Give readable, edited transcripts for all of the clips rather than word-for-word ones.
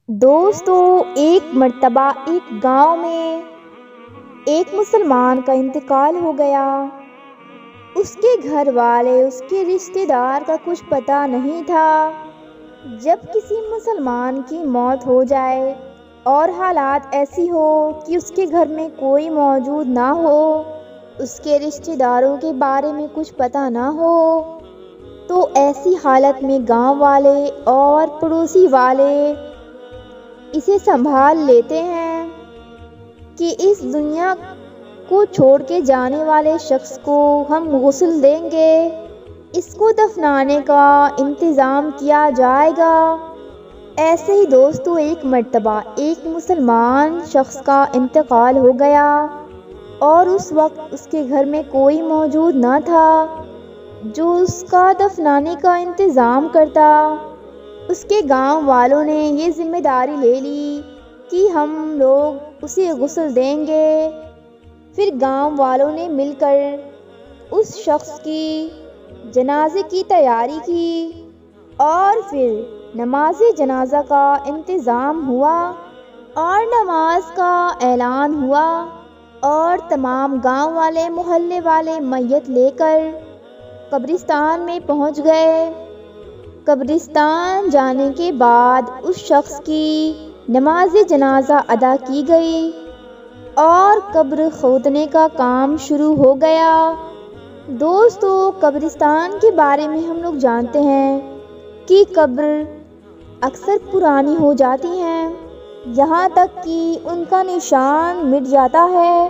دوستو، ایک مرتبہ ایک گاؤں میں ایک مسلمان کا انتقال ہو گیا۔ اس کے گھر والے، اس کے رشتہ دار کا کچھ پتہ نہیں تھا۔ جب کسی مسلمان کی موت ہو جائے اور حالات ایسی ہو کہ اس کے گھر میں کوئی موجود نہ ہو، اس کے رشتہ داروں کے بارے میں کچھ پتہ نہ ہو، تو ایسی حالت میں گاؤں والے اور پڑوسی والے اسے سنبھال لیتے ہیں کہ اس دنیا کو چھوڑ کے جانے والے شخص کو ہم غسل دیں گے، اس کو دفنانے کا انتظام کیا جائے گا۔ ایسے ہی دوستو، ایک مرتبہ ایک مسلمان شخص کا انتقال ہو گیا اور اس وقت اس کے گھر میں کوئی موجود نہ تھا جو اس کا دفنانے کا انتظام کرتا۔ اس کے گاؤں والوں نے یہ ذمہ داری لے لی کہ ہم لوگ اسے غسل دیں گے۔ پھر گاؤں والوں نے مل کر اس شخص کی جنازے کی تیاری کی اور پھر نماز جنازہ کا انتظام ہوا اور نماز کا اعلان ہوا اور تمام گاؤں والے، محلے والے میت لے کر قبرستان میں پہنچ گئے۔ قبرستان جانے کے بعد اس شخص کی نماز جنازہ ادا کی گئی اور قبر کھودنے کا کام شروع ہو گیا۔ دوستو، قبرستان کے بارے میں ہم لوگ جانتے ہیں کہ قبر اکثر پرانی ہو جاتی ہیں، یہاں تک کہ ان کا نشان مٹ جاتا ہے۔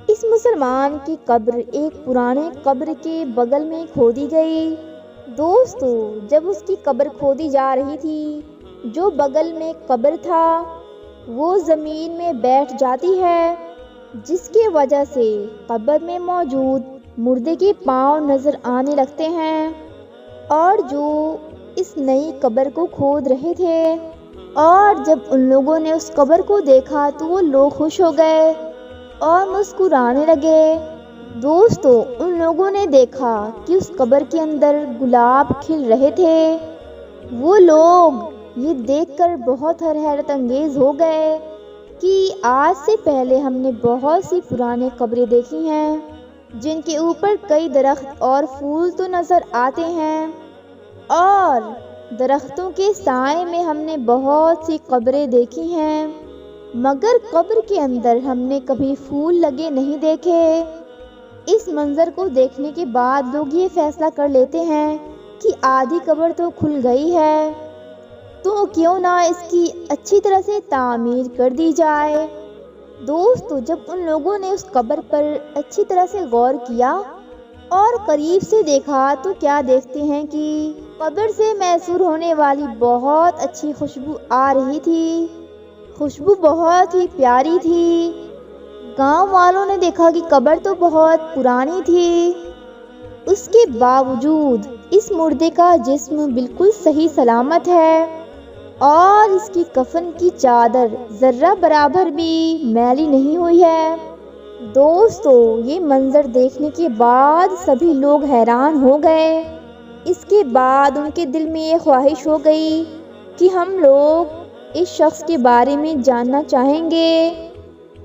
اس مسلمان کی قبر ایک پرانے قبر کے بغل میں کھودی گئی۔ دوستو، جب اس کی قبر کھودی جا رہی تھی، جو بغل میں قبر تھا وہ زمین میں بیٹھ جاتی ہے، جس کی وجہ سے قبر میں موجود مردے کے پاؤں نظر آنے لگتے ہیں، اور جو اس نئی قبر کو کھود رہے تھے، اور جب ان لوگوں نے اس قبر کو دیکھا تو وہ لوگ خوش ہو گئے اور مسکرانے لگے۔ دوستو، ان لوگوں نے دیکھا کہ اس قبر کے اندر گلاب کھل رہے تھے۔ وہ لوگ یہ دیکھ کر بہت حیرت انگیز ہو گئے کہ آج سے پہلے ہم نے بہت سی پرانے قبریں دیکھی ہیں جن کے اوپر کئی درخت اور پھول تو نظر آتے ہیں، اور درختوں کے سائے میں ہم نے بہت سی قبریں دیکھی ہیں، مگر قبر کے اندر ہم نے کبھی پھول لگے نہیں دیکھے۔ اس منظر کو دیکھنے کے بعد لوگ یہ فیصلہ کر لیتے ہیں کہ آدھی قبر تو کھل گئی ہے، تو کیوں نہ اس کی اچھی طرح سے تعمیر کر دی جائے۔ دوستو، جب ان لوگوں نے اس قبر پر اچھی طرح سے غور کیا اور قریب سے دیکھا تو کیا دیکھتے ہیں کہ قبر سے میسر ہونے والی بہت اچھی خوشبو آ رہی تھی۔ خوشبو بہت ہی پیاری تھی۔ گاؤں والوں نے دیکھا کہ قبر تو بہت پرانی تھی، اس کے باوجود اس مردے کا جسم بالکل صحیح سلامت ہے اور اس کی کفن کی چادر ذرہ برابر بھی میلی نہیں ہوئی ہے۔ دوستو، یہ منظر دیکھنے کے بعد سبھی لوگ حیران ہو گئے۔ اس کے بعد ان کے دل میں یہ خواہش ہو گئی کہ ہم لوگ اس شخص کے بارے میں جاننا چاہیں گے،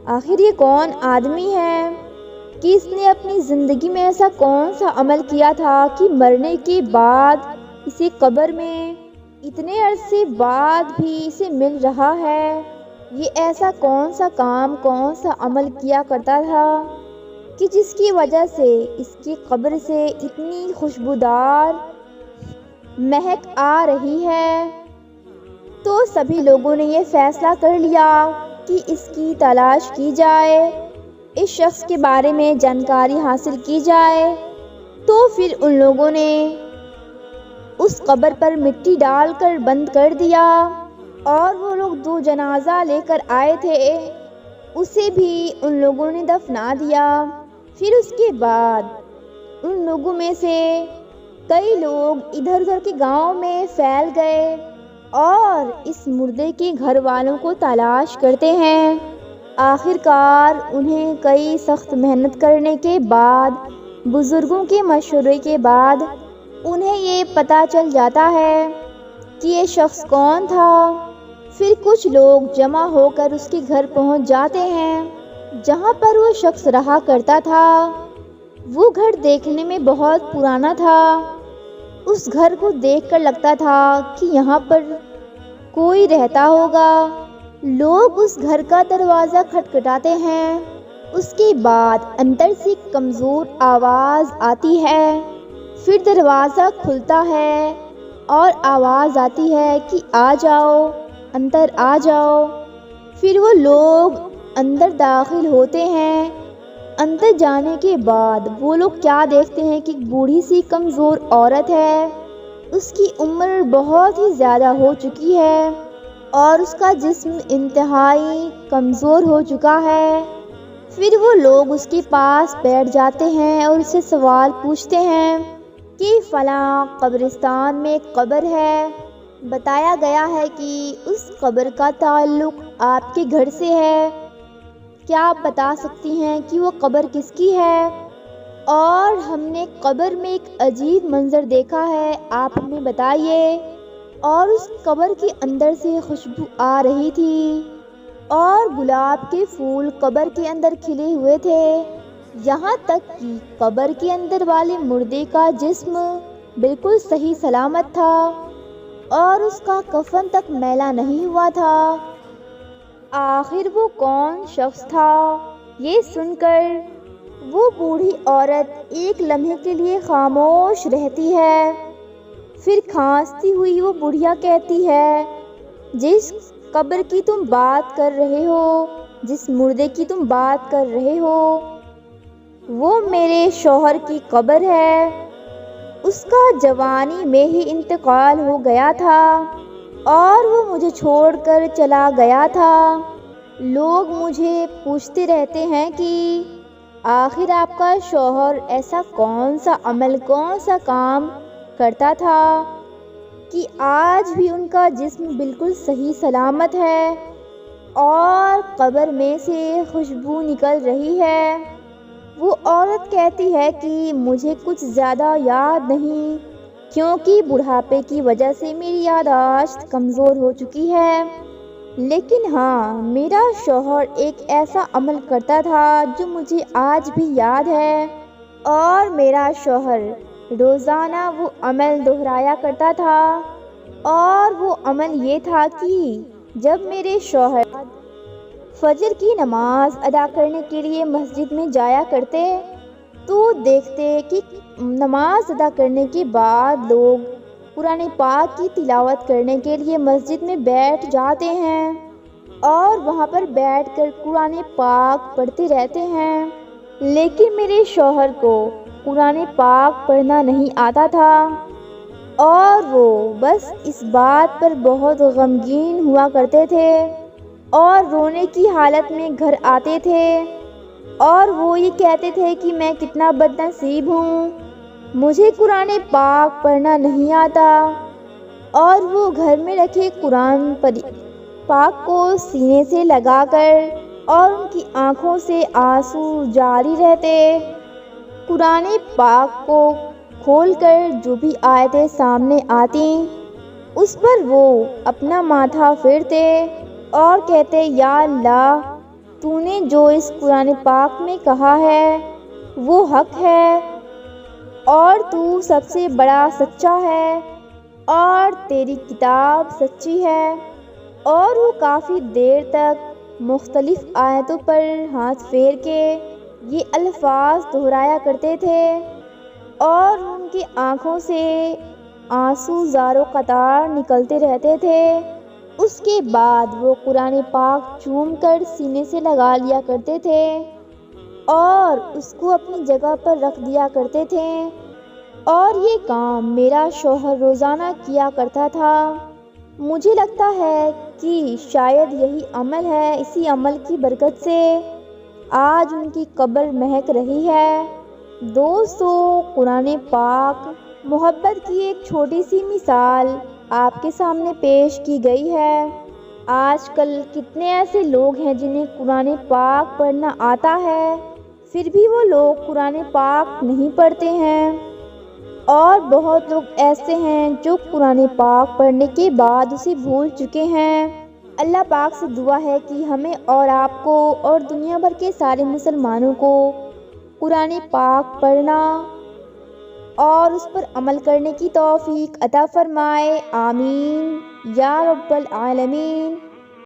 آخر یہ کون آدمی ہے کہ اس نے اپنی زندگی میں ایسا کون سا عمل کیا تھا کہ مرنے کے بعد اسے قبر میں اتنے عرصے بعد بھی اسے مل رہا ہے۔ یہ ایسا کون سا کام، کون سا عمل کیا کرتا تھا کہ جس کی وجہ سے اس کی قبر سے اتنی خوشبودار مہک آ رہی ہے۔ تو سبھی لوگوں نے یہ فیصلہ کر لیا کہ اس کی تلاش کی جائے، اس شخص کے بارے میں جانکاری حاصل کی جائے۔ تو پھر ان لوگوں نے اس قبر پر مٹی ڈال کر بند کر دیا، اور وہ لوگ جو جنازہ لے کر آئے تھے اسے بھی ان لوگوں نے دفنا دیا۔ پھر اس کے بعد ان لوگوں میں سے کئی لوگ ادھر ادھر کے گاؤں میں پھیل گئے اور اس مردے کے گھر والوں کو تلاش کرتے ہیں۔ آخر کار انہیں کئی سخت محنت کرنے کے بعد، بزرگوں کے مشورے کے بعد انہیں یہ پتہ چل جاتا ہے کہ یہ شخص کون تھا۔ پھر کچھ لوگ جمع ہو کر اس کے گھر پہنچ جاتے ہیں جہاں پر وہ شخص رہا کرتا تھا۔ وہ گھر دیکھنے میں بہت پرانا تھا۔ اس گھر کو دیکھ کر لگتا تھا کہ یہاں پر کوئی رہتا ہوگا۔ لوگ اس گھر کا دروازہ کھٹکھٹاتے ہیں۔ اس کے بعد اندر سے کمزور آواز آتی ہے۔ پھر دروازہ کھلتا ہے اور آواز آتی ہے کہ آ جاؤ، اندر آ جاؤ۔ پھر وہ لوگ اندر داخل ہوتے ہیں۔ اندر جانے کے بعد وہ لوگ کیا دیکھتے ہیں کہ ایک بوڑھی سی کمزور عورت ہے۔ اس کی عمر بہت ہی زیادہ ہو چکی ہے اور اس کا جسم انتہائی کمزور ہو چکا ہے۔ پھر وہ لوگ اس کے پاس بیٹھ جاتے ہیں اور اسے سوال پوچھتے ہیں کہ فلاں قبرستان میں ایک قبر ہے، بتایا گیا ہے کہ اس قبر کا تعلق آپ کے گھر سے ہے، کیا آپ بتا سکتی ہیں کہ وہ قبر کس کی ہے؟ اور ہم نے قبر میں ایک عجیب منظر دیکھا ہے، آپ ہمیں بتائیے۔ اور اس قبر کے اندر سے خوشبو آ رہی تھی اور گلاب کے پھول قبر کے اندر کھلے ہوئے تھے، یہاں تک کہ قبر کے اندر والے مردے کا جسم بالکل صحیح سلامت تھا اور اس کا کفن تک میلا نہیں ہوا تھا۔ آخر وہ کون شخص تھا؟ یہ سن کر وہ بوڑھی عورت ایک لمحے کے لیے خاموش رہتی ہے۔ پھر کھانستی ہوئی وہ بڑھیا کہتی ہے، جس قبر کی تم بات کر رہے ہو، جس مردے کی تم بات کر رہے ہو، وہ میرے شوہر کی قبر ہے۔ اس کا جوانی میں ہی انتقال ہو گیا تھا اور وہ مجھے چھوڑ کر چلا گیا تھا۔ لوگ مجھے پوچھتے رہتے ہیں کہ آخر آپ کا شوہر ایسا کون سا عمل، کون سا کام کرتا تھا کہ آج بھی ان کا جسم بالکل صحیح سلامت ہے اور قبر میں سے خوشبو نکل رہی ہے۔ وہ عورت کہتی ہے کہ مجھے کچھ زیادہ یاد نہیں، کیونکہ بڑھاپے کی وجہ سے میری یادداشت کمزور ہو چکی ہے، لیکن ہاں، میرا شوہر ایک ایسا عمل کرتا تھا جو مجھے آج بھی یاد ہے، اور میرا شوہر روزانہ وہ عمل دہرایا کرتا تھا، اور وہ عمل یہ تھا کہ جب میرے شوہر فجر کی نماز ادا کرنے کے لیے مسجد میں جایا کرتے تو دیکھتے کہ نماز ادا کرنے کے بعد لوگ قرآن پاک کی تلاوت کرنے کے لیے مسجد میں بیٹھ جاتے ہیں اور وہاں پر بیٹھ کر قرآن پاک پڑھتے رہتے ہیں، لیکن میرے شوہر کو قرآن پاک پڑھنا نہیں آتا تھا اور وہ بس اس بات پر بہت غمگین ہوا کرتے تھے اور رونے کی حالت میں گھر آتے تھے اور وہ یہ کہتے تھے کہ میں کتنا بد نصیب ہوں، مجھے قرآن پاک پڑھنا نہیں آتا، اور وہ گھر میں رکھے قرآن پاک کو سینے سے لگا کر اور ان کی آنکھوں سے آنسو جاری رہتے۔ قرآن پاک کو کھول کر جو بھی آیتیں سامنے آتی اس پر وہ اپنا ماتھا پھیرتے اور کہتے، یا اللہ، تو نے جو اس قرآن پاک میں کہا ہے وہ حق ہے اور تو سب سے بڑا سچا ہے اور تیری کتاب سچی ہے۔ اور وہ کافی دیر تک مختلف آیتوں پر ہاتھ پھیر کے یہ الفاظ دہرایا کرتے تھے اور ان کی آنکھوں سے آنسو زار و قطار نکلتے رہتے تھے۔ اس کے بعد وہ قرآن پاک چوم کر سینے سے لگا لیا کرتے تھے اور اس کو اپنی جگہ پر رکھ دیا کرتے تھے، اور یہ کام میرا شوہر روزانہ کیا کرتا تھا۔ مجھے لگتا ہے کہ شاید یہی عمل ہے، اسی عمل کی برکت سے آج ان کی قبر مہک رہی ہے۔ دوستو، قرآن پاک محبت کی ایک چھوٹی سی مثال آپ کے سامنے پیش کی گئی ہے۔ آج کل کتنے ایسے لوگ ہیں جنہیں قرآن پاک پڑھنا آتا ہے، پھر بھی وہ لوگ قرآن پاک نہیں پڑھتے ہیں، اور بہت لوگ ایسے ہیں جو قرآن پاک پڑھنے کے بعد اسے بھول چکے ہیں۔ اللہ پاک سے دعا ہے کہ ہمیں اور آپ کو اور دنیا بھر کے سارے مسلمانوں کو قرآن پاک پڑھنا اور اس پر عمل کرنے کی توفیق عطا فرمائے، آمین یا رب العالمین۔